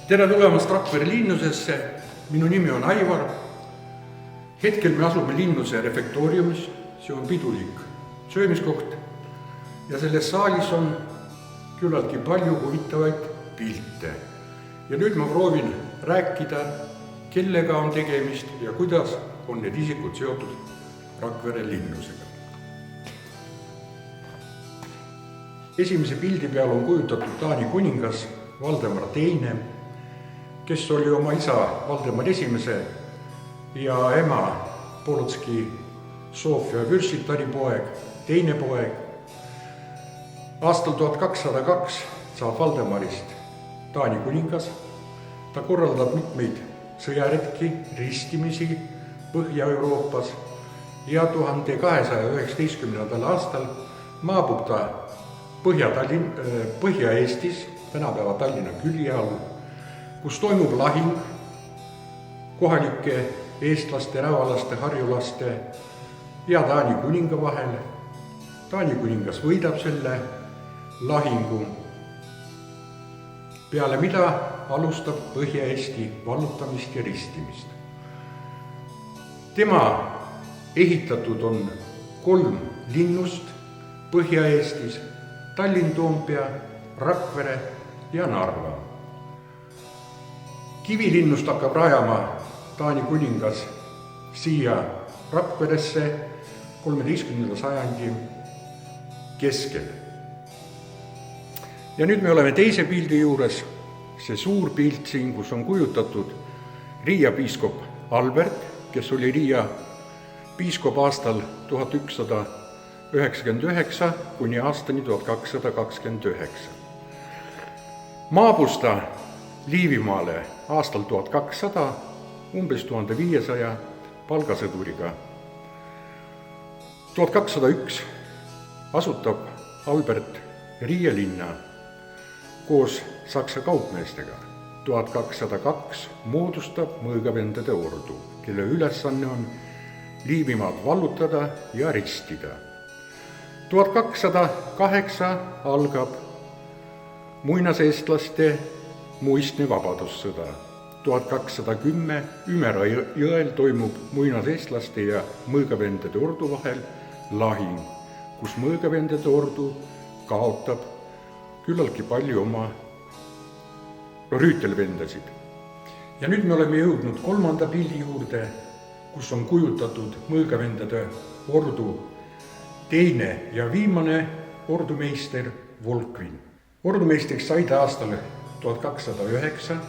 Tere tulemast Rakvere linnusesse, minu nimi on Aivar. Hetkel me asume linnuse refektooriumis, see on pidulik söömiskoht ja selles saalis on küllaltki palju huvitavaid pilte. Ja nüüd ma proovin rääkida, kellega on tegemist ja kuidas on need isikud seotud Rakvere linnusega. Esimese pildi peal on kujutatud Taani kuningas Valdemar II, kes oli oma isa Valdemar I ja ema Polotski Sofia Vürstitari poeg, teine poeg. Aastal 1202 saab Valdemarist Taani kuningas. Ta korraldab mitmeid sõjaretki, ristimisi Põhja-Euroopas ja 1219. aastal maabub ta Põhja-Eestis, tänapäeva Tallinna külje all, kus toimub lahing kohalike eestlaste, rävalaste, harjulaste ja Taani kuninga vahel. Taani kuningas võidab selle lahingu, peale mida alustab Põhja-Eesti vallutamist ja ristimist. Tema ehitatud on 3 linnust Põhja-Eestis: Tallinn, Toompea, Rakvere ja Narva. Kivilinnust hakkab rajama Taani kuningas siia Rakveresse 13. sajandi keskel. Ja nüüd me oleme teise pildi juures, see suur pilt siin, kus on kujutatud Riia piiskop Albert, kes oli Riia piiskop aastal 1199 kuni aastani 1229. Maabus ta Liivimaale aastal 1200 umbes 1500 palgasõduriga. 1201 asutab Albert Riia linna koos saksa kaupmeestega. 1202 moodustab mõõgavendade ordu, kelle ülesanne on Liivimaad vallutada ja ristida. 1208 algab muinaseestlaste muistne vabadussõda. 1210 Ümera jõel toimub muinaseestlaste ja mõõgavendade ordu vahel lahing, kus mõõgavendade ordu kaotab küllaltki palju oma rüütelvendasid. Ja nüüd me oleme jõudnud 3. pildi juurde, kus on kujutatud mõõgavendade ordu teine ja viimane ordumeister Volkvin. Ordumeistriks sai ta aastal 1209,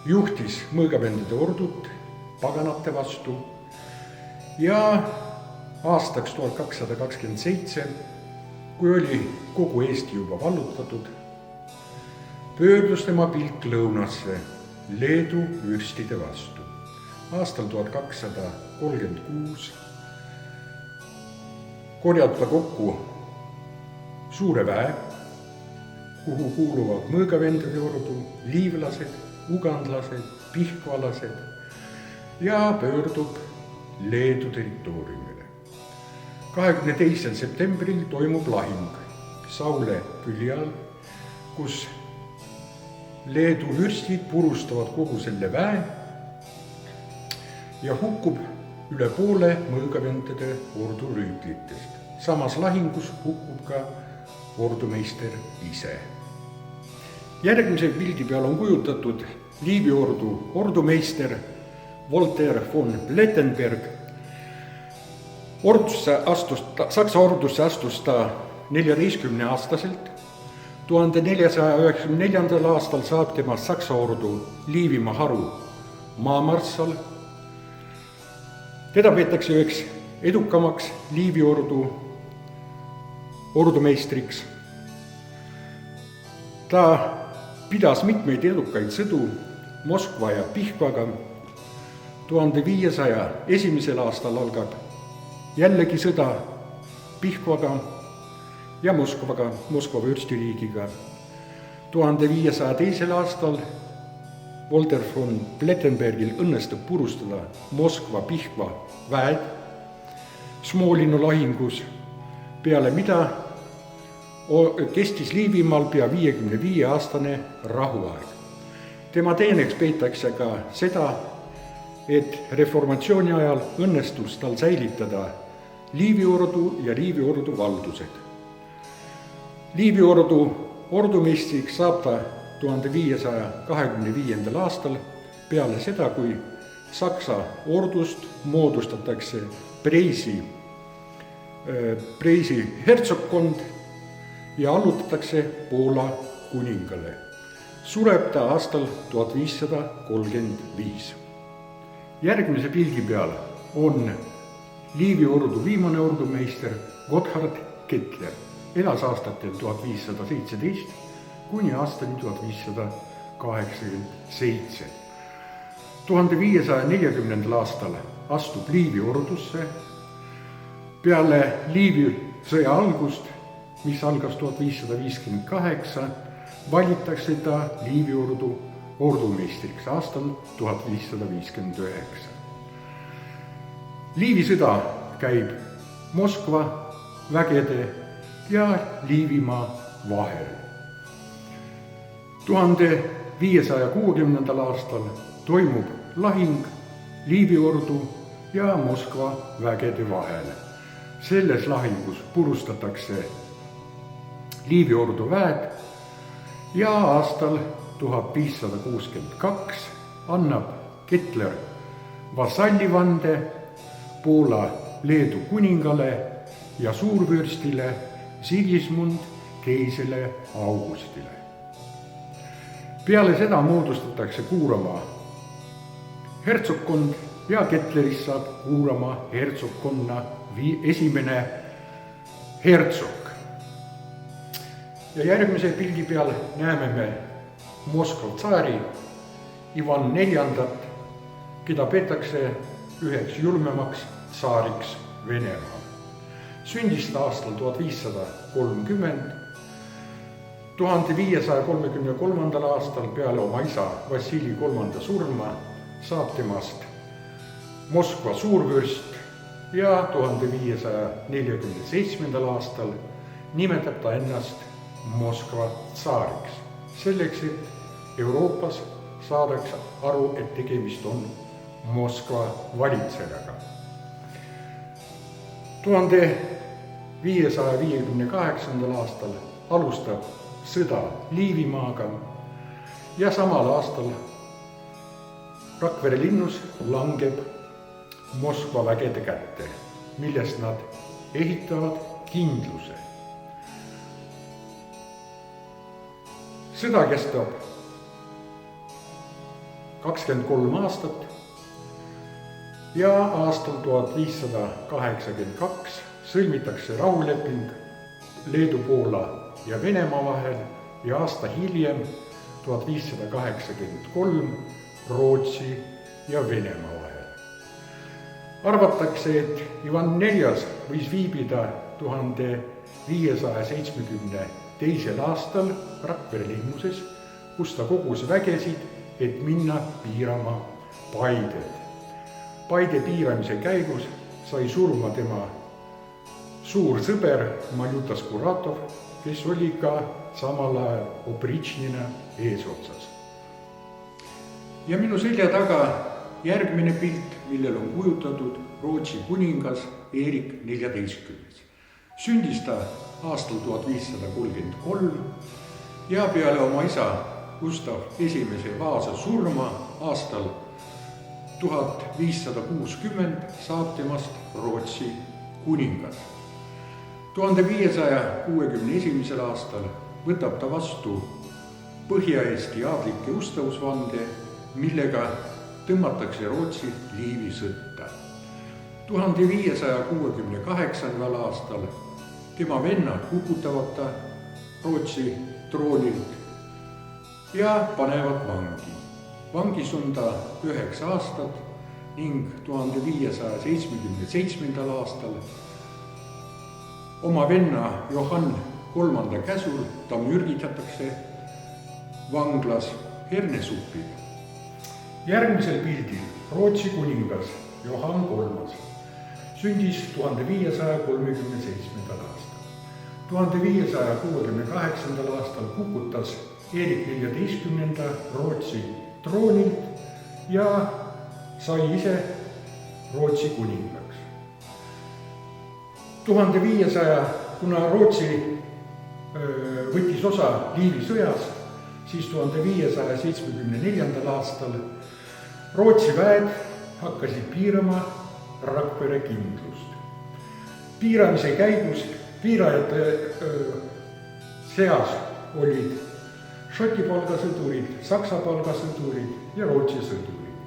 juhtis mõõgavendade ordut paganate vastu ja aastaks 1227, kui oli kogu Eesti juba vallutatud, pöördus tema pilk lõunasse Leedu vürstide vastu. Aastal 1236 korjab ta kokku suure väe, kuhu kuuluvad mõõgavendade ordu, liivlased, ugandlased, pihkvalased ja pöördub Leedu territooriumile. 22. septembril toimub lahing Saule külje all, kus Leedu vürstid purustavad kogu selle väe ja hukkub üle poole mõõgavendade ordu rüütlitest. Samas lahingus hukkub ka ordumeister ise. Järgmise pildi peal on kujutatud Liivi ordu ordumeister Voltaire von Plettenberg. Saksa ordusse astus ta 14-aastaselt. 1494. aastal saab tema Saksa ordu Liivimaa haru maamarssal. Teda peetakse üheks edukamaks Liivi ordu ordumeistriks. Ta pidas mitmeid edukaid sõdu Moskva ja Pihkvaga. 1501. aastal algab jällegi sõda Pihkvaga ja Moskvaga, Moskva vürstiriigiga. 1502. aastal Voltaire von Plettenbergil õnnestub purustada Moskva-Pihkva väed Smolinu lahingus, peale mida kestis Liivimaal pea 55-aastane rahuaeg. tema teeneks peetakse ka seda, et reformatsiooni ajal õnnestus tal säilitada Liivi-ordu ja Liivi-ordu valdused. Liivi-ordu ordumeistriks saab ta 1525. aastal peale seda, kui Saksa ordust moodustatakse Preisi hertsogkond ja allutatakse Poola kuningale. Sureb ta aastal 1535. Järgmise pildi peal on Liivi-ordu viimane ordumeister Gotthard Kettler. Elas aastatel 1517 kuni aastani 1587. 1540. aastal astub Liivi-ordusse. Peale Liivi sõja algust, mis algas 1558, valitakse ta Liivi-ordu ordumeistriks aastal 1559. Liivi sõda käib Moskva vägede ja Liivimaa vahel. 1560. aastal toimub lahing Liivi-ordu ja Moskva vägede vahel. Selles lahingus purustatakse Liivi-ordu väed ja aastal 1562 annab Kettler vasallivande Poola-Leedu kuningale ja suurvürstile Sigismund Keisele Augustile. Peale seda moodustatakse Kuuramaa hertsogkond ja Kettlerist saab Kuuramaa hertsogkonna esimene hertsog. Ja järgmise pildi peal näeme me Moskva tsaari Ivan IV, keda peetakse üheks julmemaks tsaariks Venemaal. Sündis ta aastal 1530. 1533. aastal peale oma isa Vassili III surma saab temast Moskva suurvürst ja 1547. aastal nimetab ta ennast Moskva tsaariks. Selleks, et Euroopas saadaks aru, et tegemist on Moskva valitsejaga. 1558. aastal alustab sõda Liivimaaga ja samal aastal Rakvere linnus langeb Moskva vägede kätte, millest nad ehitavad kindluse. Sõda kestab 23 aastat ja aastal 1582 sõlmitakse rahuleping Leedu, Poola ja Venemaa vahel ja aasta hiljem 1583 Rootsi ja Venemaa vahel. Arvatakse, et Ivan IV võis viibida 1572. aastal Rakvere linnuses, kus ta kogus vägesid, et minna piirama Paidet. Paide piiramise käigus sai surma tema suur sõber Maljutas Kuratov, kes oli ka samal ajal Opričnina eesotsas. Ja minu selja taga järgmine pilt, millel on kujutatud Rootsi kuningas Erik XIV. Sündis ta aastal 1533 ja peale oma isa Gustav I Vaasa surma aastal 1560 saab temast Rootsi kuningas. 1561. aastal võtab ta vastu Põhja-Eesti aadlike ustavusvande, millega tõmmatakse Rootsi Liivi sõtta. 1568. aastal tema vennad kukutavad ta Rootsi troonilt ja panevad vangi. Vangis on ta 9 aastat ning 1577. aastal oma venna Johann III käsul ta mürgitatakse vanglas hernesupil. Järgmisel pildil Rootsi kuningas Johann III sündis 1537. aastal. 1568. aastal kukutas Erik XIV Rootsi troonilt ja sai ise Rootsi kuningaks. 1500, kuna Rootsi võttis osa Liivi sõjas, siis 1574. aastal Rootsi väed hakkasid piirama Rakvere kindlust. Piiramise käigus piirajate seas olid Šoti palgasõdurid, Saksa palgasõdurid ja Rootsi sõdurid.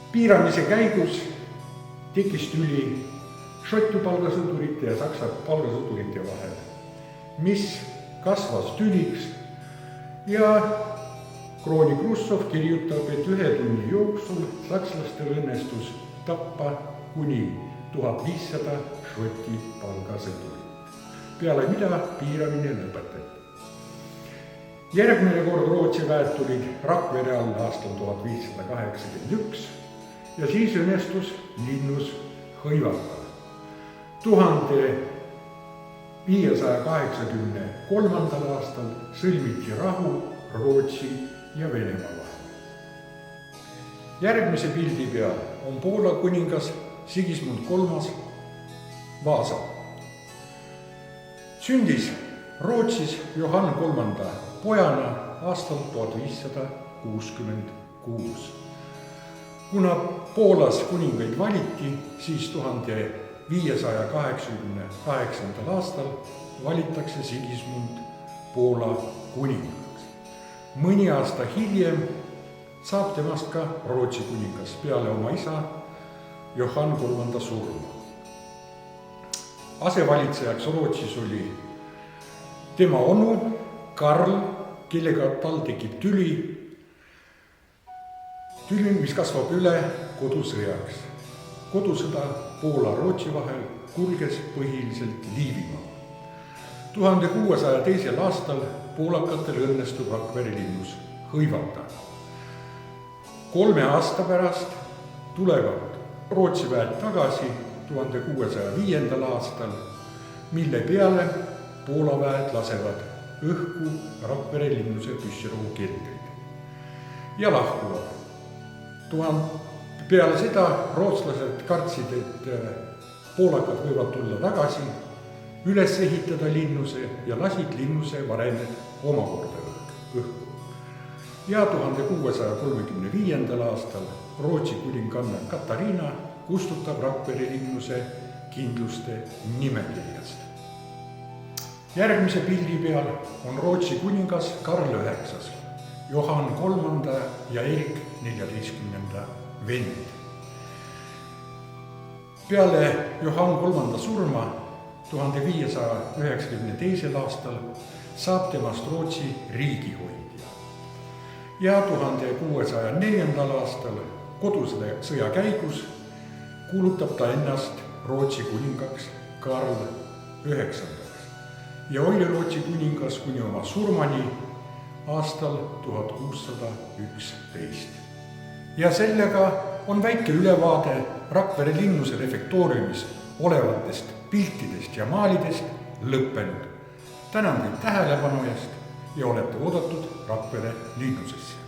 Piiramise käigus tekkis tüli Šoti palgasõdurite ja Saksa palgasõdurite vahel, mis kasvas tüliks ja krooni Kruščov kirjutab, et 1 tunni jooksul sakslastel õnnestus tappa kuni 1500 Šoti palgasõdurit, peale mida piiramine lõpetati. Järgmine kord Rootsi väed tulid Rakvere alla aastal 1581 ja siis õnnestus linnus hõivata. 1583. aastal sõlmiti rahu Rootsi ja Venemaa vahel. Järgmise pildi peal on Poola kuningas Sigismund III Vaasa. Sündis Rootsis Johann III pojana aastal 1566. Kuna Poolas kuningaid valiti, siis 1588. aastal valitakse Sigismund Poola kuningaks. Mõni aasta hiljem saab temast ka Rootsi kuningas peale oma isa Johann III surma. Asevalitsejaks Rootsis oli tema onu Karl, kellega tal tekib tüli, mis kasvab üle kodusõjaks. Kodusõda Poola-Rootsi vahel kulges põhiliselt Liivimaal. 1602. aastal poolakatel õnnestub Rakvere linnus hõivata. 3 aasta pärast tulevad Rootsi väed tagasi 1605. aastal, mille peale Poola väed lasevad õhku Rakvere linnuse püssirohu keldreid ja lahkuvad. Peale seda rootslased kartsid, et poolakad võivad tulla tagasi, üles ehitada linnuse ja lasid linnuse varemed omakorda õhku. Ja 1635. aastal Rootsi kuninganna Katariina kustutab Rakvere linnuse kindluste nimekirjast. Järgmise pildi peal on Rootsi kuningas Karl IX, Johann III ja Erik XIV vend. Peale Johann III surma 1592. aastal saab temast Rootsi riigihoidja. Ja 1604. aastal kodusõja käigus kuulutab ta ennast Rootsi kuningaks Karl IX ja oli Rootsi kuningas kuni oma surmani aastal 1611. Ja sellega on väike ülevaade Rakvere linnuse refektooriumis olevatest piltidest ja maalidest lõppenud. Tänan teid tähelepanu eest ja olete oodatud Rakvere linnusesse.